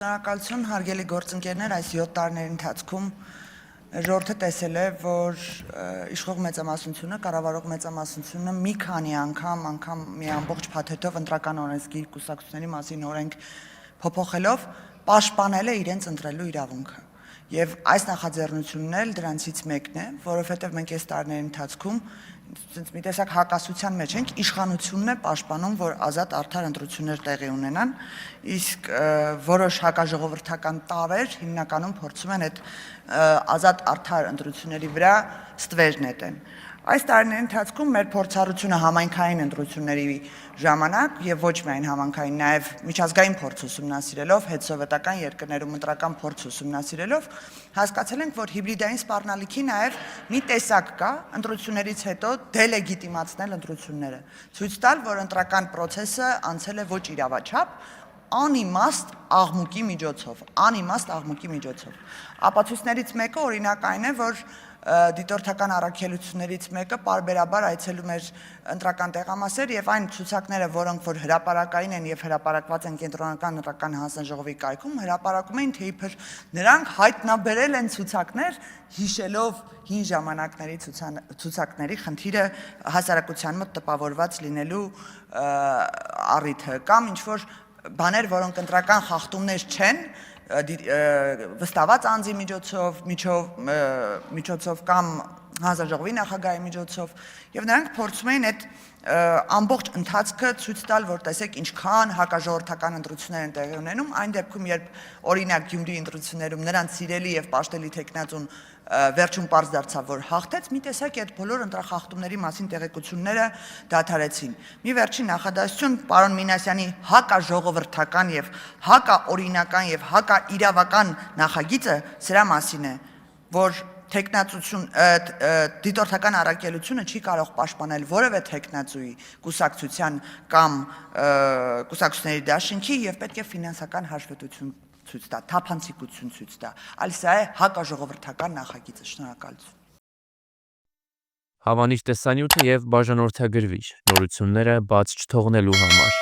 Շնորհակալություն, հարգելի գործընկերներ, այս 7 տարիների ընթացքում ժողովուրդը տեսել է, որ իշխող մեծամասնությունը, կառավարող մեծամասնությունը մի քանի անգամ մի ամբողջ փաթեթով ընտրական օրենսգիր կուսակցությունների մասին օրենք փոփոխելով պաշտպանել է իրենց ընտրելու իրավունքը։ Եվ այս նախաձեռնությունն էլ դրանցից մեկն է, որովհետև մենք այս տարիների ընթացքում մի տեսակ հակասության մեջ ենք, իշխանությունն է պաշտպանում, որ ազատ արդար ընտրություններ տեղի ունենան, իսկ որոշ հակաժողովրդական տարրեր հիմնականում փորձում են այդ ազատ արդար ընտրությունների վրա ստվեր նետեն։ Այս տարիների ընթացքում մեր փորձառությունը համայնքային ընտրությունների ժամանակ եւ ոչ միայն համայնքային, նաեւ միջազգային փորձ ուսումնասիրելով, հետսովետական երկրներում ընտրական փորձ ուսումնասիրելով, հասկացել ենք, որ հիբրիդային սպառնալիքի նաեւ մի տեսակ կա ընտրություններից հետո դելեգիտիմացնել ընտրությունները, ցույց տալ, որ ընտրական process-ը անցել է ոչ իրավաչափ, անիմաստ աղմուկի միջոցով։ Ապացույցներից մեկը օրինակ այն է, որ դիտորդական առաքելություններից մեկը պարբերաբար այցելում էր ընտրական տեղամասեր եւ այն ցուցակները, որոնք որ հրապարակային են եւ հրապարակված են կենտրոնական ընտրական հանձնաժողովի կայքում, հրապարակում էին, թե իբր նրանք հայտնաբերել են ցուցակներ, հիշելով հին ժամանակների ցուցակների խնդիրը հասարակության մոտ տպավորված լինելու առիթը կամ ինչ որ բաներ, որոնք ընտրական խախտումներ չեն, վստահված անձի միջոցով կամ հանձնաժողովի նախագահի միջոցով եւ նրանք փորձում էին այդ ամբողջ ընթացքը ցույց տալ, որ տեսեք ինչքան հակաժողովրդական ընտրություններ են տեղի ունենում, այն դեպքում, երբ օրինակ Գյումրիի ընտրություններում նրանց սիրելի եւ պաշտելի տեխնացուն վերջում պարզ դարձավ, որ հաղթեց, մի տեսակ այդ բոլոր ընտրախախտումների մասին տեղեկությունները դադարեցին։ Մի վերջին նախադասություն պարոն Մինասյանի հակաժողովրդական եւ հակաօրինական եւ հակաիրավական նախագիծը սրա մասին է, որ դիտորդական առաքելությունը չի կարող պաշտպանել որևէ տեխնացուի կուսակցության կամ կուսակցությունների դաշինքի եւ պետք է ֆինանսական հաշվետվություն ցույց տա, թափանցիկություն ցույց տա, այլ սա է հակաժողովրդական նախագիծը։ Շնորհակալություն։ Հավանիր տեսանյութը եւ բաժանորդագրվիր նորությունները բաց չթողնելու համար։